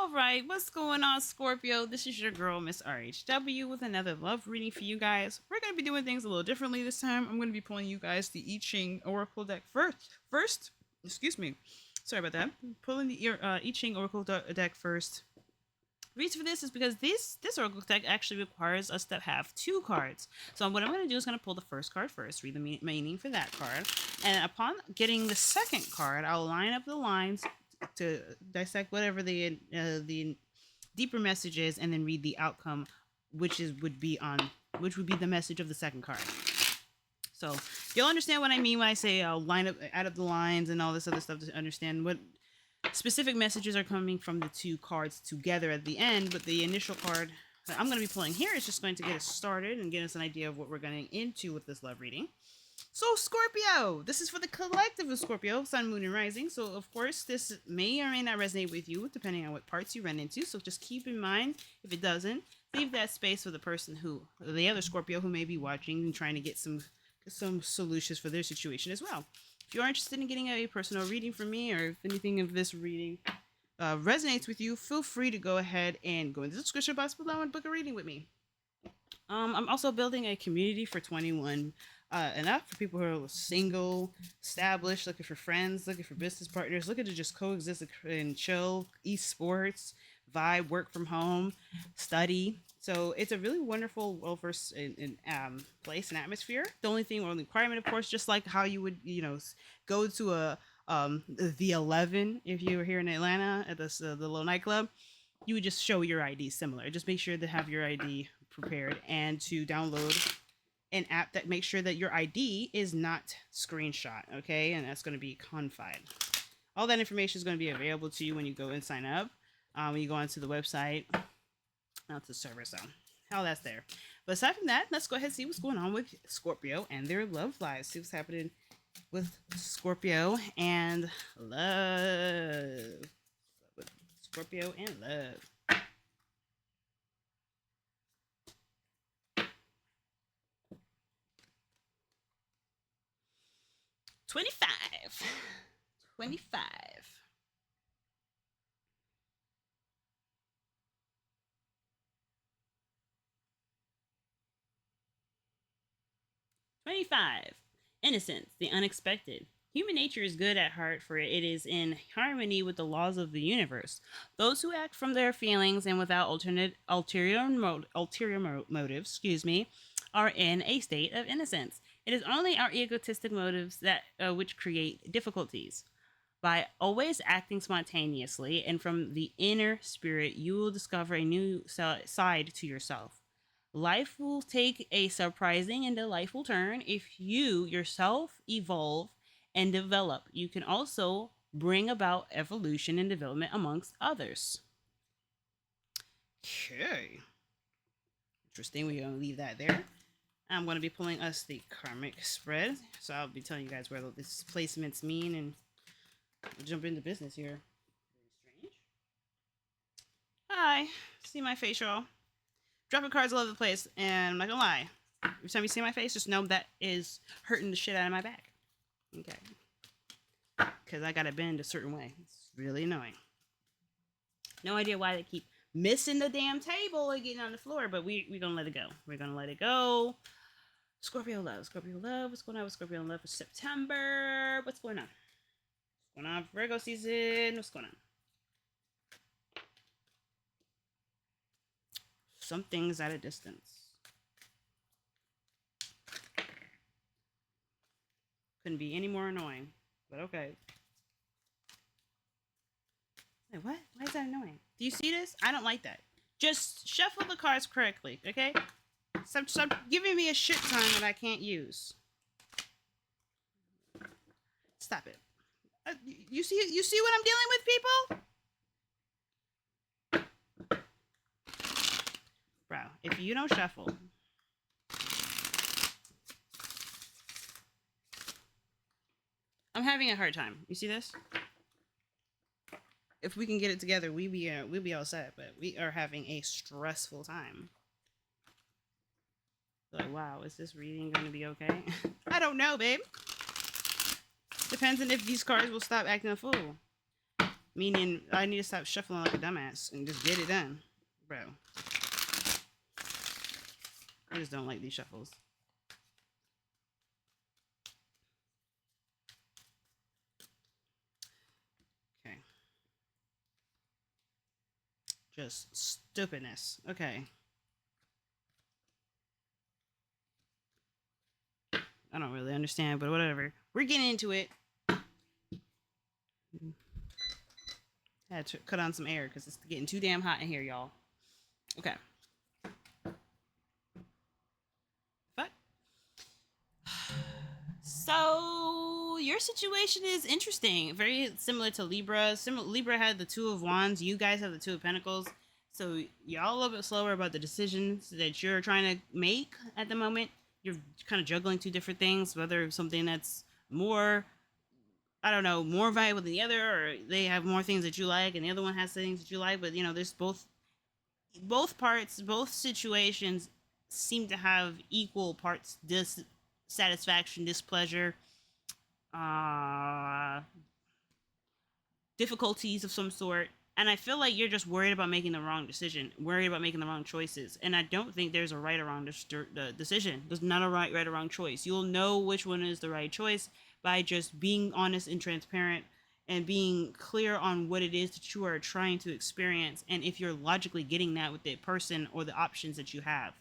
All right, what's going on, Scorpio? This is your girl, Miss RHW, with another love reading for you guys. We're going to be doing things a little differently this time. I'm going to be pulling you guys the I Ching Oracle deck first. Excuse me. Sorry about that. Pulling the I Ching Oracle deck first. The reason for this is because this Oracle deck actually requires us to have two cards. So what I'm going to do is going to pull the first card first, read the meaning for that card, and upon getting the second card, I'll line up the lines to dissect whatever the deeper message is, and then read the outcome, which would be the message of the second card. So you'll understand what I mean when I say I'll add up the lines and all this other stuff to understand what specific messages are coming from the two cards together at the end. But the initial card that I'm going to be pulling here is just going to get us started and get us an idea of what we're going into with this love reading. So Scorpio, this is for the collective of Scorpio, Sun, Moon, and Rising. So of course, this may or may not resonate with you, depending on what parts you run into. So just keep in mind, if it doesn't, leave that space for the person the other Scorpio who may be watching and trying to get some solutions for their situation as well. If you are interested in getting a personal reading from me, or if anything of this reading resonates with you, feel free to go ahead and go in the description box below and book a reading with me. I'm also building a community for 21 and up, for people who are single, established, looking for friends, looking for business partners, looking to just coexist and chill, esports, vibe, work from home, study. So it's a really wonderful, well-versed place and atmosphere. The only requirement, of course, just like how you would, go to the 11 if you were here in Atlanta at the little nightclub, you would just show your ID similar. Just make sure to have your ID prepared and to download an app that makes sure that your ID is not screenshot, okay? And that's going to be confide. All that information is going to be available to you when you go and sign up. When you go onto the website, not the server, so all that's there. But aside from that, let's go ahead and see what's going on with Scorpio and their love lives. See what's happening with Scorpio and love. Scorpio and love. 25. 25. Innocence, the unexpected. Human nature is good at heart, for it is in harmony with the laws of the universe. Those who act from their feelings and without ulterior motives, are in a state of innocence. It is only our egotistic motives that which create difficulties. By always acting spontaneously and from the inner spirit, you will discover a new side to yourself. Life will take a surprising and delightful turn if you yourself evolve and develop. You can also bring about evolution and development amongst others. Okay. Interesting. We're going to leave that there. I'm going to be pulling us the karmic spread. So I'll be telling you guys where this placements mean, and we'll jump into business here. Very strange. Hi. See my face, y'all. Dropping cards all over the place, and I'm not gonna lie. Every time you see my face, just know that is hurting the shit out of my back. Okay. Because I gotta bend a certain way. It's really annoying. No idea why they keep missing the damn table and getting on the floor, but we're gonna let it go. We're gonna let it go. Scorpio love. Scorpio love. What's going on with Scorpio love for September? What's going on? What's going on for Virgo season? What's going on? Some things at a distance. Couldn't be any more annoying, but okay. Wait, what? Why is that annoying? Do you see this? I don't like that. Just shuffle the cards correctly, okay? Stop giving me a shit ton that I can't use. Stop it. You see what I'm dealing with, people? Bro, if you don't shuffle. I'm having a hard time. You see this? If we can get it together, we'll be all set, but we are having a stressful time. Like, wow, is this reading going to be okay? I don't know, babe. Depends on if these cards will stop acting a fool. Meaning, I need to stop shuffling like a dumbass and just get it done. Bro. I just don't like these shuffles. Okay. Just stupidness. Okay. I don't really understand, but whatever. We're getting into it. I had to cut on some air because it's getting too damn hot in here, y'all. Okay. But so your situation is interesting. Very similar to Libra. Libra had the Two of Wands. You guys have the Two of Pentacles. So y'all a little bit slower about the decisions that you're trying to make at the moment. You're kind of juggling two different things, whether something that's more, I don't know, more valuable than the other, or they have more things that you like and the other one has things that you like. But there's both parts, both situations seem to have equal parts dissatisfaction, displeasure, uh, difficulties of some sort. And I feel like you're just worried about making the wrong decision, worried about making the wrong choices. And I don't think there's a right or wrong decision. There's not a right or wrong choice. You'll know which one is the right choice by just being honest and transparent and being clear on what it is that you are trying to experience. And if you're logically getting that with the person or the options that you have.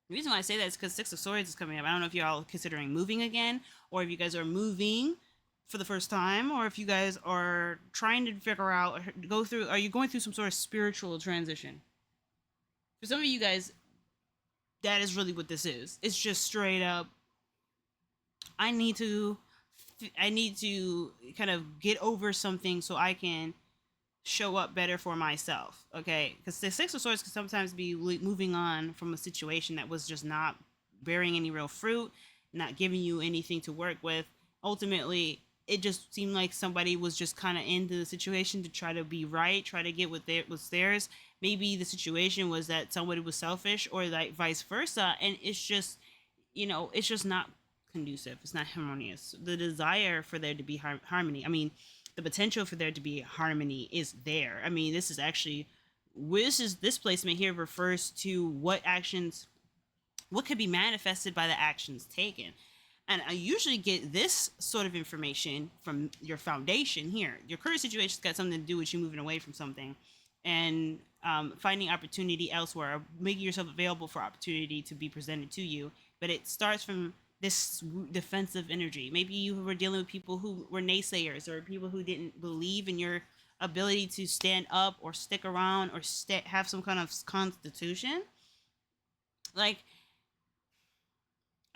The reason why I say that is because Six of Swords is coming up. I don't know if you're all considering moving again, or if you guys are moving for the first time, or if you guys are trying to figure out, are you going through some sort of spiritual transition? For some of you guys, that is really what this is. It's just straight up, I need to kind of get over something so I can show up better for myself. Okay, because the Six of Swords can sometimes be moving on from a situation that was just not bearing any real fruit, not giving you anything to work with. Ultimately, it just seemed like somebody was just kind of into the situation to try to be right, try to get what was theirs. Maybe the situation was that somebody was selfish, or like vice versa, and it's just it's just not conducive. It's not harmonious. The desire for there to be harmony, I mean, the potential for there to be harmony is there. I mean, this placement here refers to what could be manifested by the actions taken. And I usually get this sort of information from your foundation here. Your current situation's got something to do with you moving away from something and finding opportunity elsewhere, or making yourself available for opportunity to be presented to you. But it starts from this defensive energy. Maybe you were dealing with people who were naysayers, or people who didn't believe in your ability to stand up or stick around or have some kind of constitution. Like,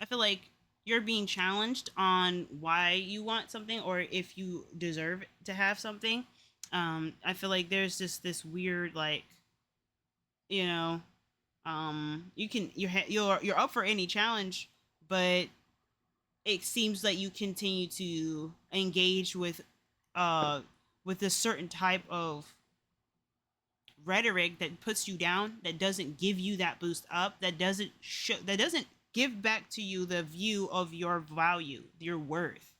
I feel like you're being challenged on why you want something, or if you deserve to have something. I feel like there's just this weird, like, you know, you're up for any challenge, but it seems like you continue to engage with a certain type of rhetoric that puts you down, that doesn't give you that boost up, that doesn't give back to you the view of your value, your worth.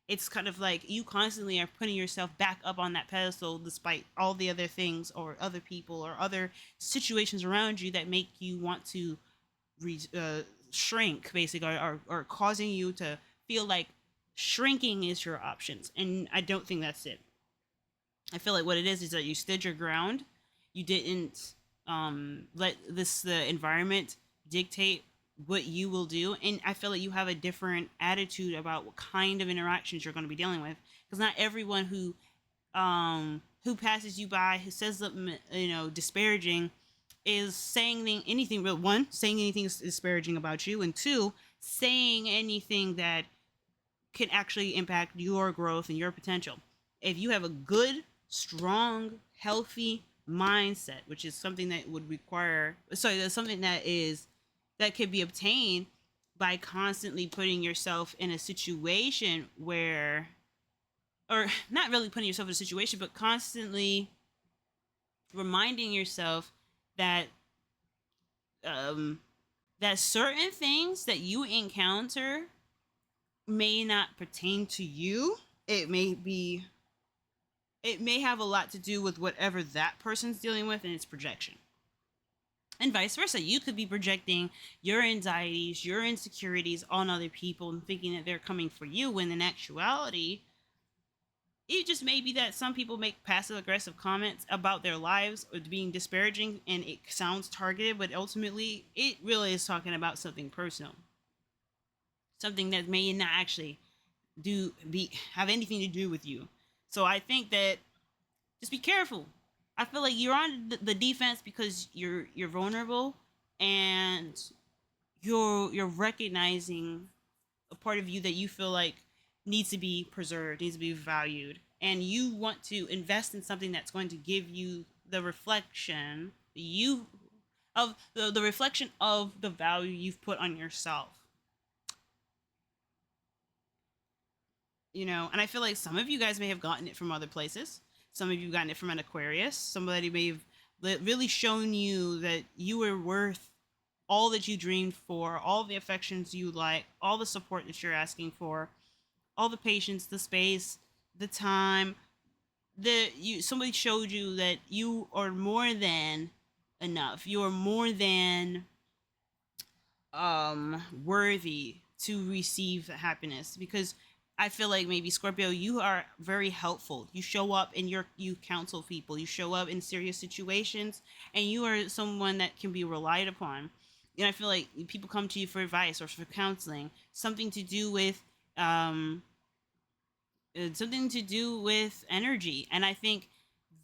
It's kind of like you constantly are putting yourself back up on that pedestal despite all the other things or other people or other situations around you that make you want to shrink, basically, or causing you to feel like shrinking is your options. And I don't think that's it. I feel like what it is that you stood your ground. You didn't let the environment dictate what you will do. And I feel like you have a different attitude about what kind of interactions you're going to be dealing with, because not everyone who passes you by, who says something disparaging, is saying anything real. One, saying anything disparaging about you, and two, saying anything that can actually impact your growth and your potential. If you have a good, strong, healthy mindset, which is something that would require, that's something that could be obtained by constantly putting yourself in a situation where, or not really putting yourself in a situation, but constantly reminding yourself that that certain things that you encounter may not pertain to you. It may be it may have a lot to do with whatever that person's dealing with and its projection. And vice versa. You could be projecting your anxieties, your insecurities on other people and thinking that they're coming for you when in actuality, it just may be that some people make passive aggressive comments about their lives or being disparaging and it sounds targeted, but ultimately it really is talking about something personal. Something that may not actually have anything to do with you. So I think that just be careful. I feel like you're on the defense because you're vulnerable and you're recognizing a part of you that you feel like needs to be preserved, needs to be valued, and you want to invest in something that's going to give you the reflection you of the reflection of the value you've put on yourself. You know, and I feel like some of you guys may have gotten it from other places. Some of you gotten it from an Aquarius. Somebody may have really shown you that you were worth all that you dreamed for, all the affections you like, all the support that you're asking for, all the patience, the space, the time. Somebody showed you that you are more than enough. You are more than worthy to receive happiness, because I feel like maybe Scorpio, you are very helpful. You show up and you counsel people. You show up in serious situations, and you are someone that can be relied upon. And I feel like people come to you for advice or for counseling, um, something to do with energy. And I think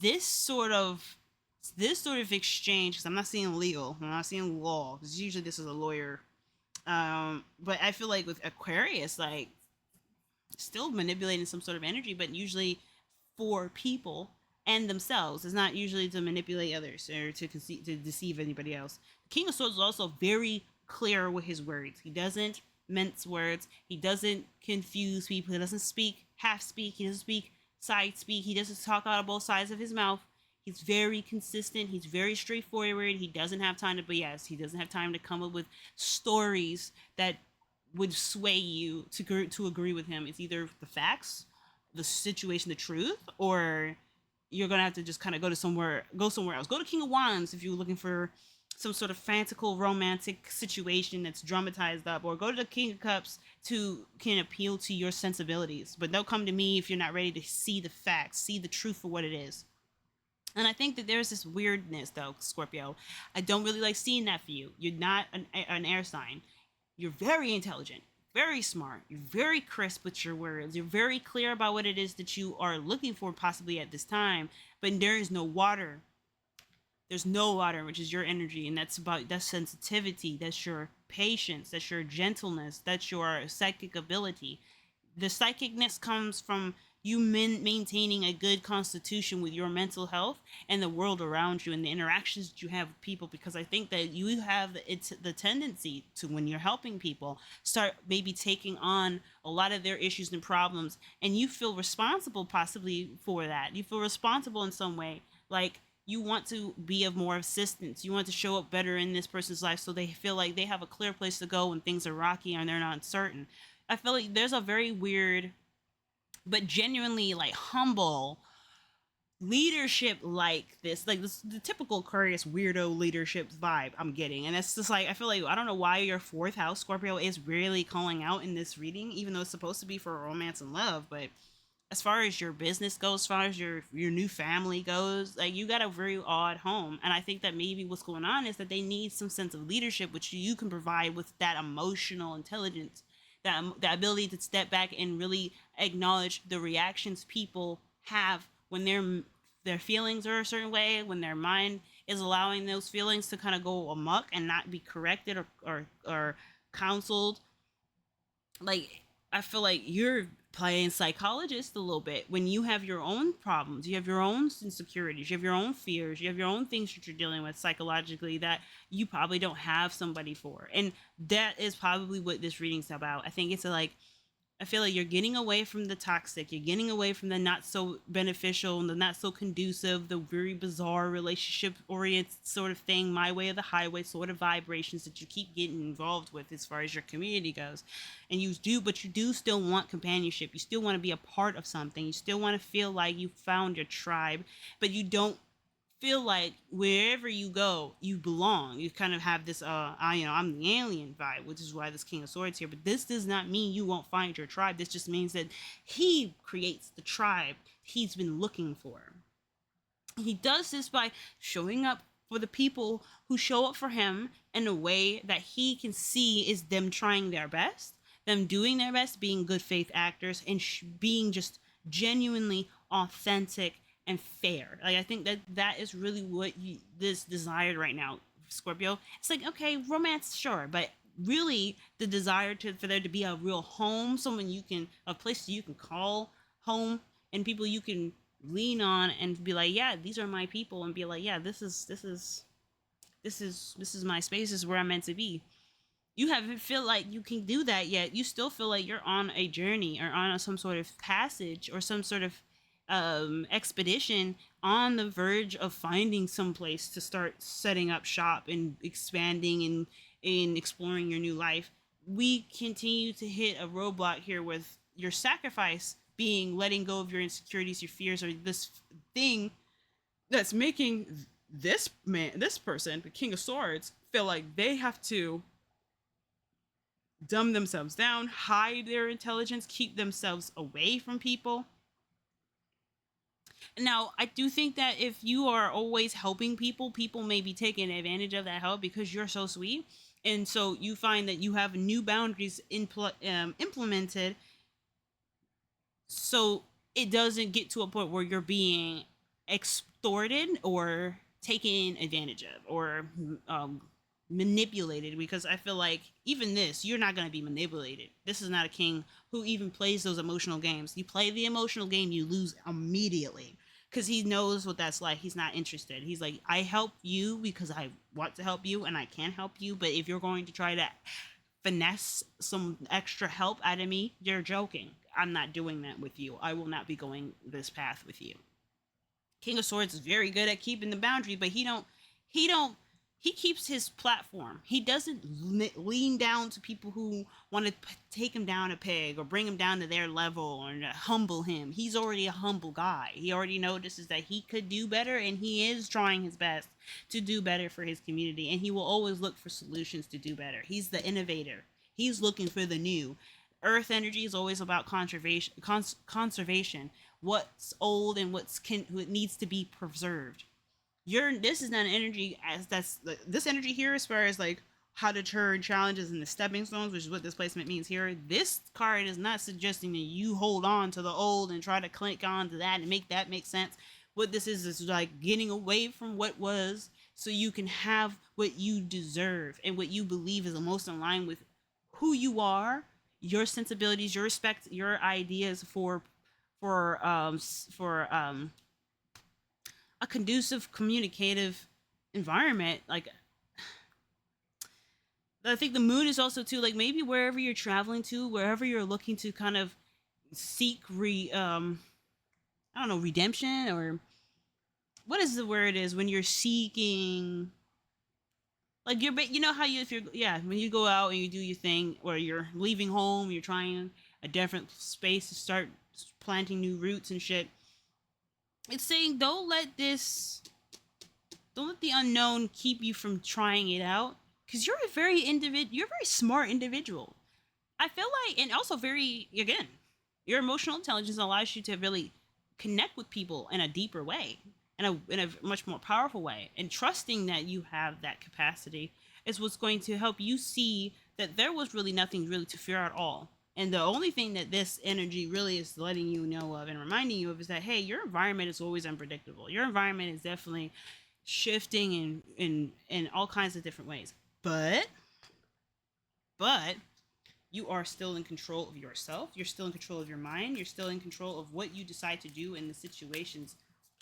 this sort of this sort of exchange, because I'm not seeing legal, I'm not seeing law, because usually this is a lawyer. But I feel like with Aquarius, like still manipulating some sort of energy, but usually for people and themselves. It's not usually to manipulate others or to deceive anybody else. The King of Swords is also very clear with his words. He doesn't mince words. He doesn't confuse people. He doesn't speak. He doesn't speak side speak. He doesn't talk out of both sides of his mouth. He's very consistent. He's very straightforward. He doesn't have time to BS. He doesn't have time to come up with stories that would sway you to agree with him. It's either the facts, the situation, the truth, or you're gonna have to just kind of go somewhere else. Go to King of Wands if you're looking for some sort of fanciful romantic situation that's dramatized up, or go to the King of Cups to can appeal to your sensibilities. But don't come to me if you're not ready to see the facts, see the truth for what it is. And I think that there's this weirdness, though, Scorpio. I don't really like seeing that for you. You're not an air sign. You're very intelligent, very smart. You're very crisp with your words. You're very clear about what it is that you are looking for, possibly at this time. But there is no water. There's no water, which is your energy, and that's sensitivity. That's your patience. That's your gentleness. That's your psychic ability. The psychicness comes from you maintaining a good constitution with your mental health and the world around you and the interactions that you have with people, because I think that you have the tendency to, when you're helping people, start maybe taking on a lot of their issues and problems, and you feel responsible possibly for that. You feel responsible in some way, like you want to be of more assistance. You want to show up better in this person's life so they feel like they have a clear place to go when things are rocky and they're not certain. I feel like there's a very weird, but genuinely like humble leadership like this, like this, the typical Aquarius weirdo leadership vibe I'm getting. And it's just like, I feel like, I don't know why your fourth house, Scorpio, is really calling out in this reading, even though it's supposed to be for romance and love. But as far as your business goes, as far as your new family goes, like you got a very odd home. And I think that maybe what's going on is that they need some sense of leadership, which you can provide with that emotional intelligence, that ability to step back and really acknowledge the reactions people have when their feelings are a certain way, when their mind is allowing those feelings to kind of go amok and not be corrected or counseled. Like, I feel like you're playing psychologist a little bit when you have your own problems, you have your own insecurities, you have your own fears, you have your own things that you're dealing with psychologically that you probably don't have somebody for. And that is probably what this reading's about. I think it's like, I feel like you're getting away from the toxic. You're getting away from the not so beneficial and the not so conducive, the very bizarre relationship oriented sort of thing, my way or the highway sort of vibrations that you keep getting involved with as far as your community goes. And but you do still want companionship. You still want to be a part of something. You still want to feel like you found your tribe, but you don't feel like wherever you go, you belong. You kind of have this, I'm the alien vibe, which is why this King of Swords here. But this does not mean you won't find your tribe. This just means that he creates the tribe he's been looking for. He does this by showing up for the people who show up for him in a way that he can see is them trying their best, them doing their best, being good faith actors, and being just genuinely authentic and fair. Like, I think that is really what this desired right now, Scorpio. It's like, okay, romance, sure, but really the desire for there to be a real home, a place you can call home, and people you can lean on and be like, yeah, these are my people, and be like, yeah, this is my space. This is where I'm meant to be. You haven't feel like you can do that yet. You still feel like you're on a journey or on some sort of passage or some sort of expedition on the verge of finding some place to start setting up shop and expanding and exploring your new life. We continue to hit a roadblock here with your sacrifice being letting go of your insecurities, your fears, or this thing that's making this person, the King of Swords, feel like they have to dumb themselves down, hide their intelligence, keep themselves away from people. Now, I do think that if you are always helping people, people may be taking advantage of that help because you're so sweet. And so you find that you have new boundaries implemented, so it doesn't get to a point where you're being extorted or taken advantage of or manipulated, because I feel like even this, you're not going to be manipulated. This is not a king who even plays those emotional games. You play the emotional game, you lose immediately, because he knows what that's like. He's not interested. He's like, I help you because I want to help you and I can help you, but if you're going to try to finesse some extra help out of me, you're joking. I'm not doing that with you. I will not be going this path with you. King of Swords is very good at keeping the boundary, but he keeps his platform. He doesn't lean down to people who want to take him down a peg or bring him down to their level or humble him. He's already a humble guy. He already notices that he could do better, and he is trying his best to do better for his community, and he will always look for solutions to do better. He's the innovator. He's looking for the new. Earth energy is always about conservation. What's old and what needs to be preserved. This is not an energy this energy here, as far as like how to turn challenges into stepping stones, which is what this placement means here. This card is not suggesting that you hold on to the old and try to clink on to that and make that make sense. What this is like getting away from what was, so you can have what you deserve and what you believe is the most in line with who you are, your sensibilities, your respect, your ideas for a conducive communicative environment. Like, I think the moon is also too, like, maybe wherever you're traveling to, wherever you're looking to kind of seek I don't know, redemption, or what is the word is when you're seeking, like, you know how when you go out and you do your thing, or you're leaving home, you're trying a different space to start planting new roots and shit. It's saying don't let the unknown keep you from trying it out, because you're a very smart individual. I feel like, and also again, your emotional intelligence allows you to really connect with people in a deeper way, in a much more powerful way, and trusting that you have that capacity is what's going to help you see that there was really nothing really to fear at all. And the only thing that this energy really is letting you know of and reminding you of is that, hey, your environment is always unpredictable. Your environment is definitely shifting in all kinds of different ways. But you are still in control of yourself. You're still in control of your mind. You're still in control of what you decide to do in the situations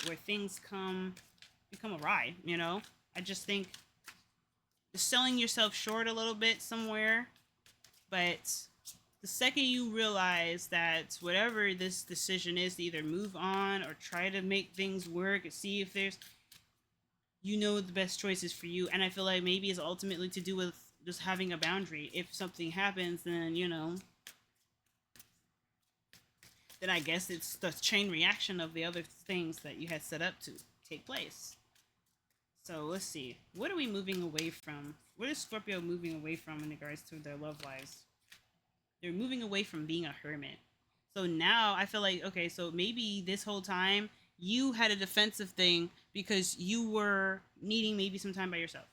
where things become awry, you know? I just think selling yourself short a little bit somewhere, but The second you realize that whatever this decision is, to either move on or try to make things work and see if there's, you know, the best choices for you. And I feel like maybe it's ultimately to do with just having a boundary. If something happens, then, you know, then I guess it's the chain reaction of the other things that you had set up to take place. So let's see. What are we moving away from? What is Scorpio moving away from in regards to their love lives? They're moving away from being a hermit. So now I feel like, okay, so maybe this whole time you had a defensive thing because you were needing maybe some time by yourself.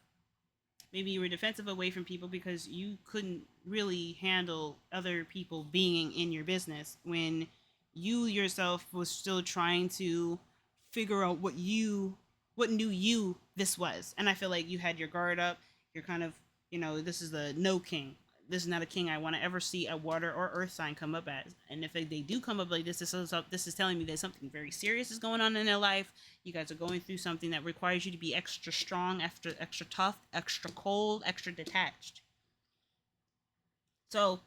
Maybe you were defensive away from people because you couldn't really handle other people being in your business when you yourself was still trying to figure out what new you this was. And I feel like you had your guard up. You're kind of, you know, this is the no king. This is not a king I want to ever see a water or earth sign come up as. And if they do come up like this is telling me that something very serious is going on in their life. You guys are going through something that requires you to be extra strong, extra tough, extra cold, extra detached. So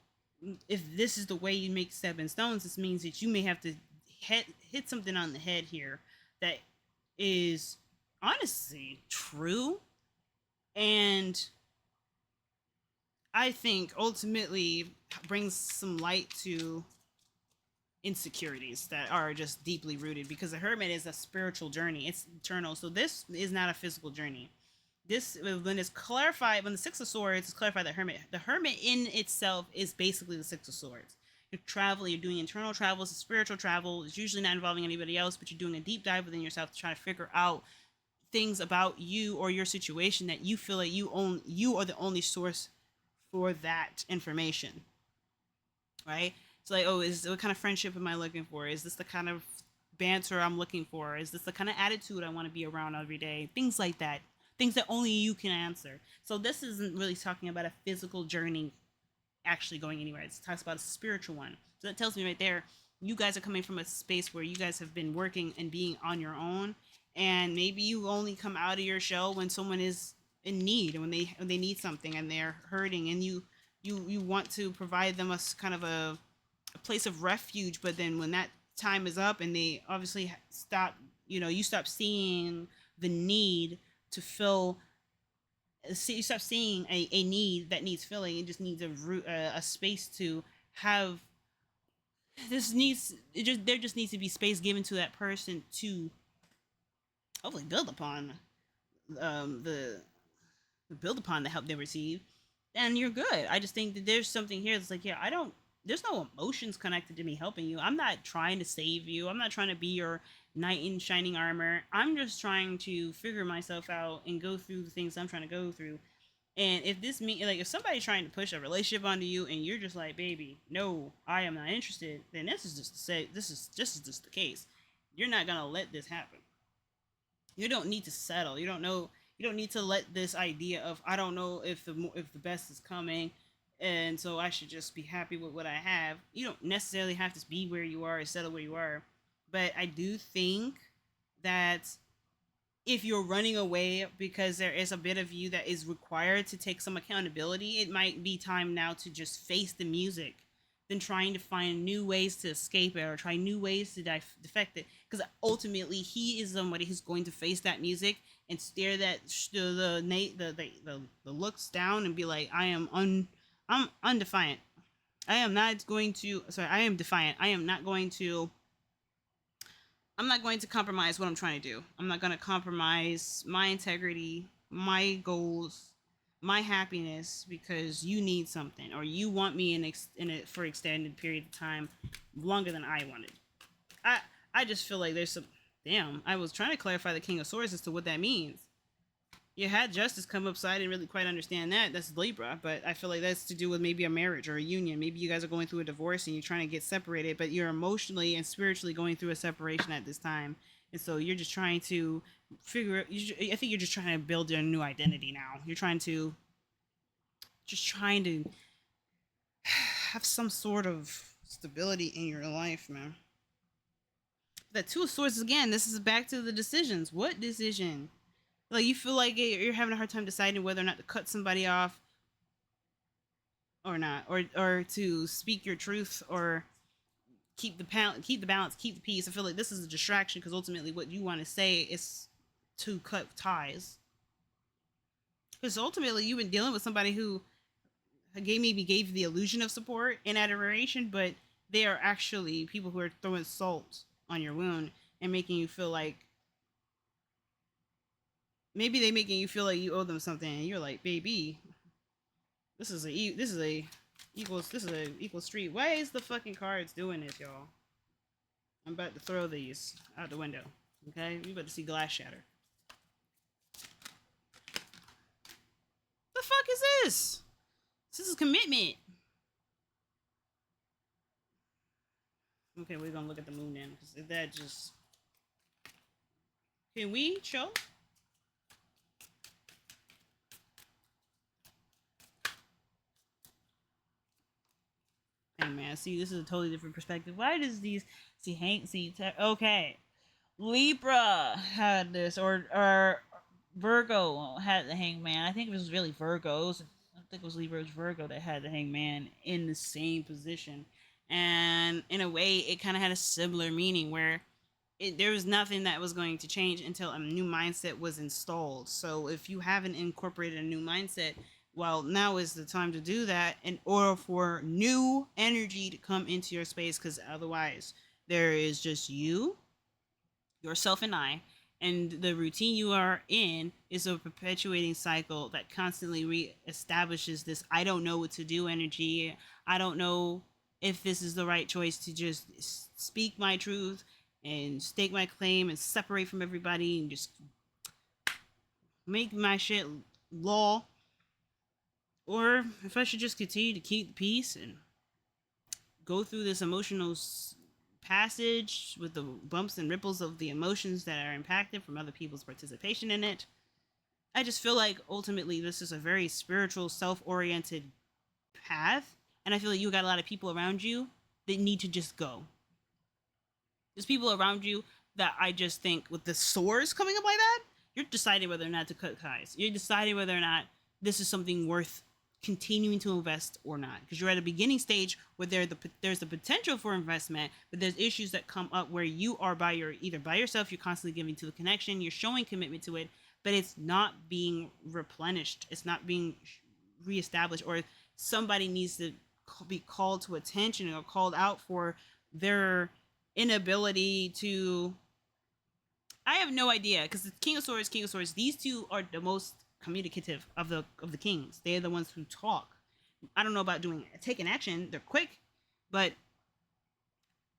if this is the way you make seven stones, this means that you may have to hit something on the head here that is honestly true. And I think ultimately brings some light to insecurities that are just deeply rooted, because the hermit is a spiritual journey. It's eternal. So this is not a physical journey. This, when it's clarified, when the Six of Swords is clarified, the hermit in itself is basically the Six of Swords. You're traveling, you're doing internal travel, it's a spiritual travel. It's usually not involving anybody else, but you're doing a deep dive within yourself to try to figure out things about you or your situation that you feel like you are the only source for that information, right? It's like, oh, is what kind of friendship am I looking for? Is this the kind of banter I'm looking for? Is this the kind of attitude I want to be around every day? Things like that. Things that only you can answer. So this isn't really talking about a physical journey actually going anywhere. It talks about a spiritual one. So that tells me right there, you guys are coming from a space where you guys have been working and being on your own, and maybe you only come out of your shell when someone is in need, and when they need something and they're hurting, and you want to provide them a kind of a place of refuge. But then when that time is up and they obviously stop, you know, you stop seeing the need to fill, you stop seeing a need that needs filling. It just needs a space to have, this needs, it just, there just needs to be space given to that person to hopefully build upon the build upon the help they receive, and you're good. I just think that there's something here that's like, yeah, I don't, there's no emotions connected to me helping you. I'm not trying to save you. I'm not trying to be your knight in shining armor. I'm just trying to figure myself out and go through the things I'm trying to go through. And if this mean, like, if somebody's trying to push a relationship onto you and you're just like, baby, no, I am not interested, then this is just to say, this is just the case. You're not gonna let this happen. You don't need to settle. You don't know. You don't need to let this idea of, I don't know if the best is coming, and so I should just be happy with what I have. You don't necessarily have to be where you are or settle where you are, but I do think that if you're running away because there is a bit of you that is required to take some accountability, it might be time now to just face the music than trying to find new ways to escape it or try new ways to defect it. Because ultimately, he is somebody who's going to face that music and stare the looks down and be like, I'm undefiant. I am not going to. Sorry, I am defiant. I'm not going to compromise what I'm trying to do. I'm not going to compromise my integrity, my goals, my happiness because you need something or you want me in it for extended period of time longer than I wanted. I I just feel like there's some, damn. I was trying to clarify the King of Swords as to what that means. You had Justice come up, so I didn't really quite understand that. That's Libra, but I feel like that's to do with maybe a marriage or a union. Maybe you guys are going through a divorce and you're trying to get separated, but you're emotionally and spiritually going through a separation at this time. And so you're just trying to I think you're just trying to build your new identity now. You're just trying to have some sort of stability in your life, man. The Two of Swords, again, this is back to the decisions. What decision? Like, you feel like you're having a hard time deciding whether or not to cut somebody off or not, or to speak your truth, or keep the balance, keep the peace. I feel like this is a distraction because ultimately what you want to say is to cut ties. Because ultimately you've been dealing with somebody who gave you the illusion of support and adoration, but they are actually people who are throwing salt on your wound and making you feel like maybe they making you feel like you owe them something, and you're like, baby, this is a equal street. Why is the fucking cards doing this, y'all? I'm about to throw these out the window. Okay, you about to see glass shatter. The fuck is this? This is commitment. Okay, we're gonna look at the moon then, because that just. Can we show? Hey man, see, this is a totally different perspective. Why does these okay? Libra had this, or Virgo had the Hangman. I think it was really Virgos. I think it was Libra, it was Virgo that had the Hangman in the same position, and in a way, it kind of had a similar meaning where there was nothing that was going to change until a new mindset was installed. So if you haven't incorporated a new mindset, well, now is the time to do that in order for new energy to come into your space, because otherwise there is just yourself and I, and the routine you are in is a perpetuating cycle that constantly re-establishes this I don't know what to do energy. I don't know if this is the right choice to just speak my truth and stake my claim and separate from everybody and just make my shit law, or if I should just continue to keep the peace and go through this emotional passage with the bumps and ripples of the emotions that are impacted from other people's participation in it. I just feel like ultimately this is a very spiritual, self-oriented path, and I feel like you got a lot of people around you that need to just go. There's people around you that I just think with the sores coming up like that, you're deciding whether or not to cut ties. You're deciding whether or not this is something worth continuing to invest or not, because you're at a beginning stage where there's the potential for investment, but there's issues that come up where you are either by yourself, you're constantly giving to the connection, you're showing commitment to it, but it's not being replenished, it's not being reestablished, or somebody needs to be called to attention or called out for their inability to. I have no idea, because the King of Swords, these two are the most communicative of the kings. They're the ones who talk. I don't know about taking action. They're quick, but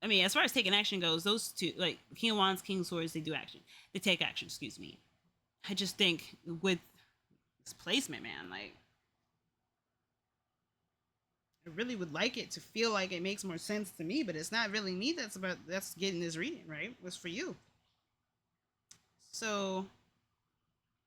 I mean, as far as taking action goes, those two, like King of Wands, King of Swords, they do action. They take action. Excuse me. I just think with this placement, man, like I really would like it to feel like it makes more sense to me, but it's not really me that's getting this reading, right? It's for you. So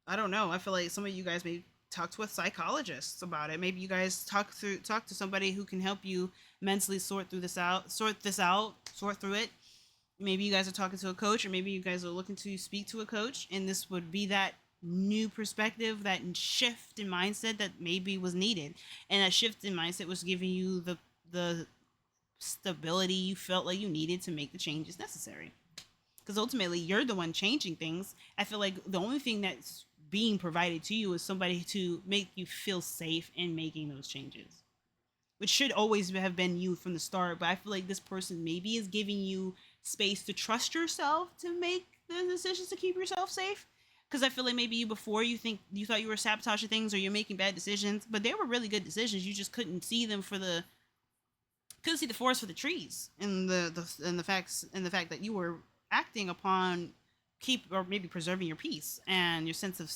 I don't know. I feel like some of you guys may talk to a psychologist about it. Maybe you guys talk to somebody who can help you mentally sort through this out, sort through it. Maybe you guys are talking to a coach, or maybe you guys are looking to speak to a coach, and this would be that new perspective, that shift in mindset that maybe was needed. And that shift in mindset was giving you the stability you felt like you needed to make the changes necessary. Because ultimately you're the one changing things. I feel like the only thing that's being provided to you is somebody to make you feel safe in making those changes, which should always have been you from the start. But I feel like this person maybe is giving you space to trust yourself to make the decisions to keep yourself safe. Because I feel like maybe you thought you were sabotaging things, or you're making bad decisions, but they were really good decisions. You just couldn't see them couldn't see the forest for the trees, and the fact that you were acting upon or maybe preserving your peace and your sense of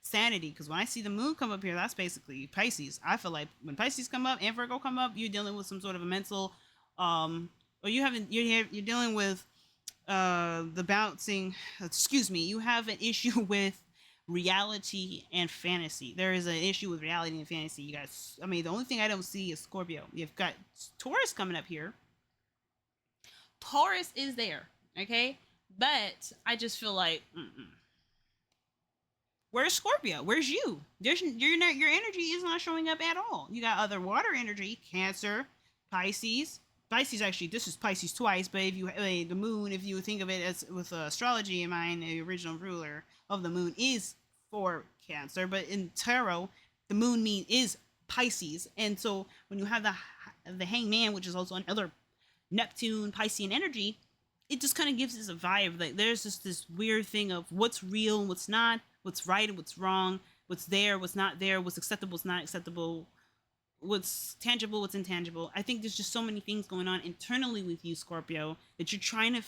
sanity. Because when I see the moon come up here, that's basically Pisces. I feel like when Pisces come up and Virgo come up, you're dealing with some sort of a mental or you're dealing with the bouncing. Excuse me, you have an issue with reality and fantasy. There is an issue with reality and fantasy, you guys. I mean, the only thing I don't see is Scorpio. You've got Taurus coming up here. Taurus is there, okay? But I just feel like Where's Scorpio? Where's you? You're not, your energy is not showing up at all. You got other water energy, Cancer, Pisces. Pisces, actually, this is Pisces twice, but if you the moon, if you think of it as with astrology in mind, the original ruler of the moon is for Cancer, but in tarot, the moon is Pisces, and so when you have the Hangman, which is also another Neptune Piscean energy, it just kind of gives us a vibe. Like there's just this weird thing of what's real and what's not, what's right and what's wrong, what's there, what's not there, what's acceptable, what's not acceptable, what's tangible, what's intangible. I think there's just so many things going on internally with you, Scorpio, that you're trying to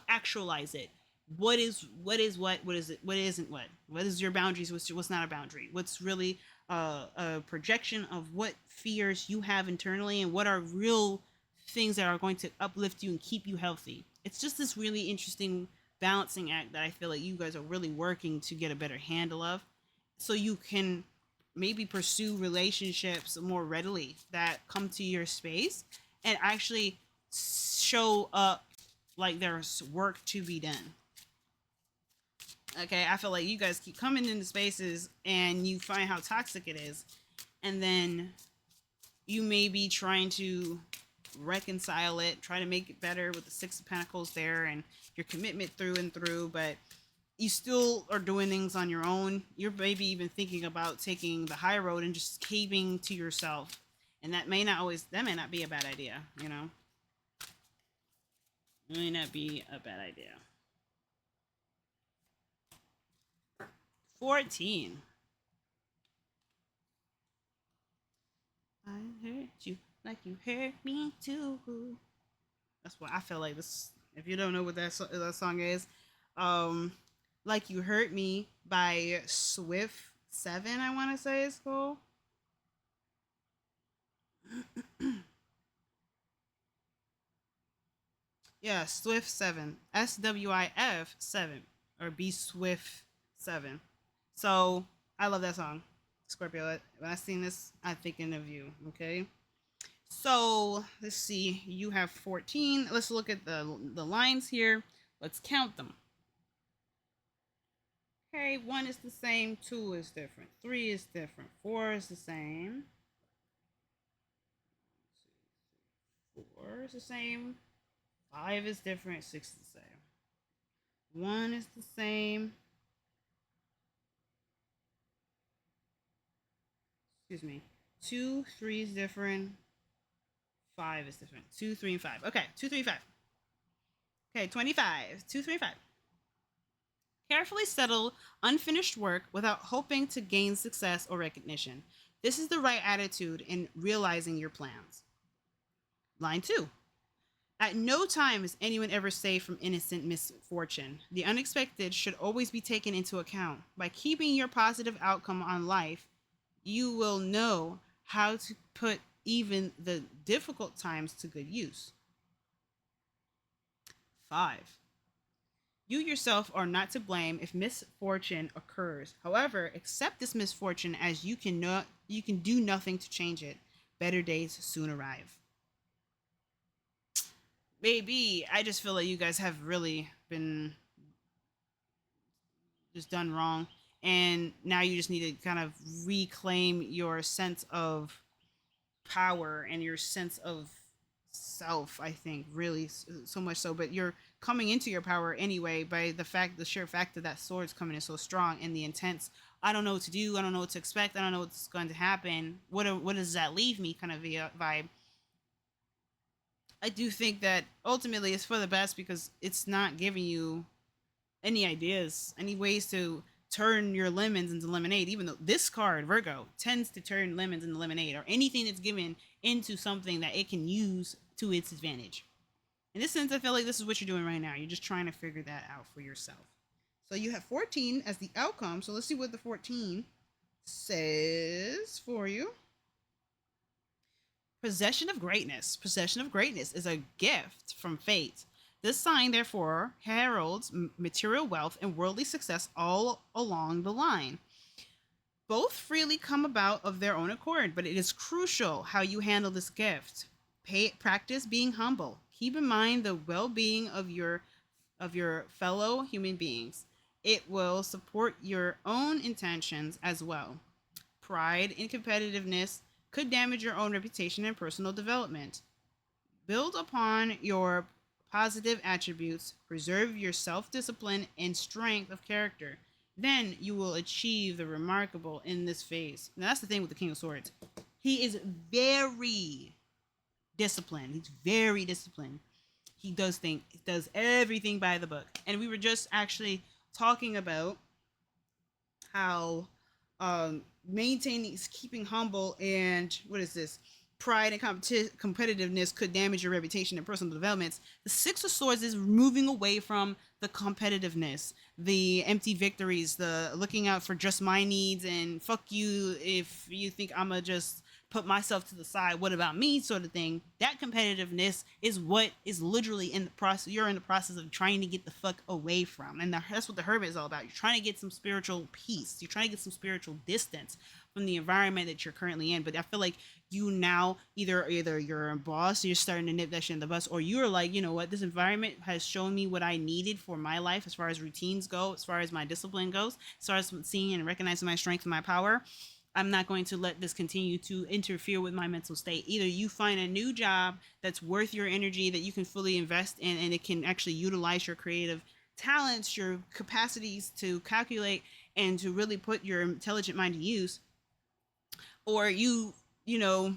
actualize it. What is what? What is it? What isn't what? What is your boundaries? What's not a boundary? What's really a projection of what fears you have internally, and what are real things that are going to uplift you and keep you healthy. It's just this really interesting balancing act that I feel like you guys are really working to get a better handle of, so you can maybe pursue relationships more readily that come to your space and actually show up like there's work to be done. Okay, I feel like you guys keep coming into spaces and you find how toxic it is, and then you may be trying to reconcile it, try to make it better with the Six of Pentacles there and your commitment through and through, but you still are doing things on your own. You're maybe even thinking about taking the high road and just caving to yourself, and that may not be a bad idea, you know. It may not be a bad idea. 14. I hurt you like you hurt me too. That's what I feel like. This, if you don't know what that song is, like you hurt me by Swift 7, I want to say it's called. Yeah, Swift 7, SWIF 7, or B Swift 7. So I love that song, Scorpio. When I seen this, I'm thinking of you. Okay. So let's see. You have 14. Let's look at the lines here. Let's count them. Okay, 1 is the same, 2 is different, 3 is different, 4 is the same, 4 is the same, 5 is different, 6 is the same, 1 is the same, excuse me, 2, 3 is different, 5 is different, 2, 3, and 5. Okay, 2, 3, 5. Okay, 25, 2, 3, 5. Carefully settle unfinished work without hoping to gain success or recognition. This is the right attitude in realizing your plans. Line 2. At no time is anyone ever safe from innocent misfortune. The unexpected should always be taken into account. By keeping your positive outcome on life, you will know how to put even the difficult times to good use. 5. You yourself are not to blame if misfortune occurs. However, accept this misfortune as you can do nothing to change it. Better days soon arrive. Maybe I just feel like you guys have really been just done wrong, and now you just need to kind of reclaim your sense of power and your sense of self. I think really so much so, but you're coming into your power anyway by the sheer fact that that sword's coming in so strong, and the intense, I don't know what to do, I don't know what to expect, I don't know what's going to happen, what does that leave me kind of vibe. I do think that ultimately it's for the best, because it's not giving you any ideas, any ways to turn your lemons into lemonade, even though this card, Virgo, tends to turn lemons into lemonade, or anything that's given into something that it can use to its advantage. In this sense, I feel like this is what you're doing right now. You're just trying to figure that out for yourself. So you have 14 as the outcome. So let's see what the 14 says for you. Possession of greatness. Possession of greatness is a gift from fate. This sign, therefore, heralds material wealth and worldly success all along the line. Both freely come about of their own accord, but it is crucial how you handle this gift. Practice being humble. Keep in mind the well-being of your fellow human beings. It will support your own intentions as well. Pride and competitiveness could damage your own reputation and personal development. Build upon your positive attributes, preserve your self discipline and strength of character. Then you will achieve the remarkable in this phase. Now, that's the thing with the King of Swords. He is very disciplined. He's very disciplined. He does everything by the book. And we were just actually talking about how maintaining, keeping humble, and what is this? Pride and competitiveness could damage your reputation and personal developments. The Six of Swords is moving away from the competitiveness, the empty victories, the looking out for just my needs and fuck you if you think I'm gonna just put myself to the side. What about me, sort of thing. That competitiveness is what is literally in the process. You're in the process of trying to get the fuck away from, and that's what the Hermit is all about. You're trying to get some spiritual peace. You're trying to get some spiritual distance from the environment that you're currently in. But I feel like you now either you're a boss, you're starting to nip that shit in the bus, or you're like, you know what, this environment has shown me what I needed for my life as far as routines go, as far as my discipline goes, as far as seeing and recognizing my strength and my power. I'm not going to let this continue to interfere with my mental state. Either you find a new job that's worth your energy, that you can fully invest in, and it can actually utilize your creative talents, your capacities to calculate and to really put your intelligent mind to use, or you know,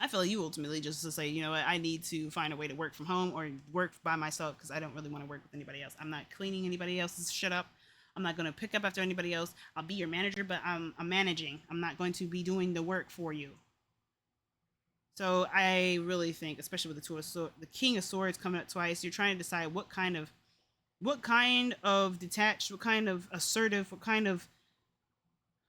I feel like you ultimately just to say, you know what, I need to find a way to work from home or work by myself because I don't really want to work with anybody else. I'm not cleaning anybody else's shit up. I'm not going to pick up after anybody else. I'll be your manager, but I'm managing. I'm not going to be doing the work for you. So I really think, especially with the King of Swords coming up twice, you're trying to decide what kind of detached, what kind of assertive, what kind of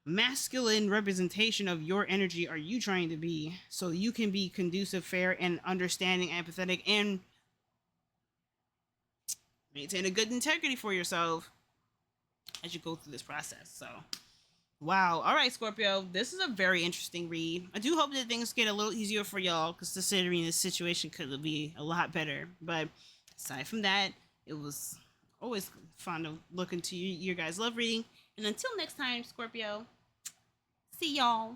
masculine representation of your energy are you trying to be so you can be conducive, fair, and understanding, empathetic, and maintain a good integrity for yourself as you go through this process. So, wow. All right, Scorpio, this is a very interesting read. I do hope that things get a little easier for y'all because considering this situation could be a lot better. But aside from that, it was always fun to look into your guys' love reading. And until next time, Scorpio, see y'all.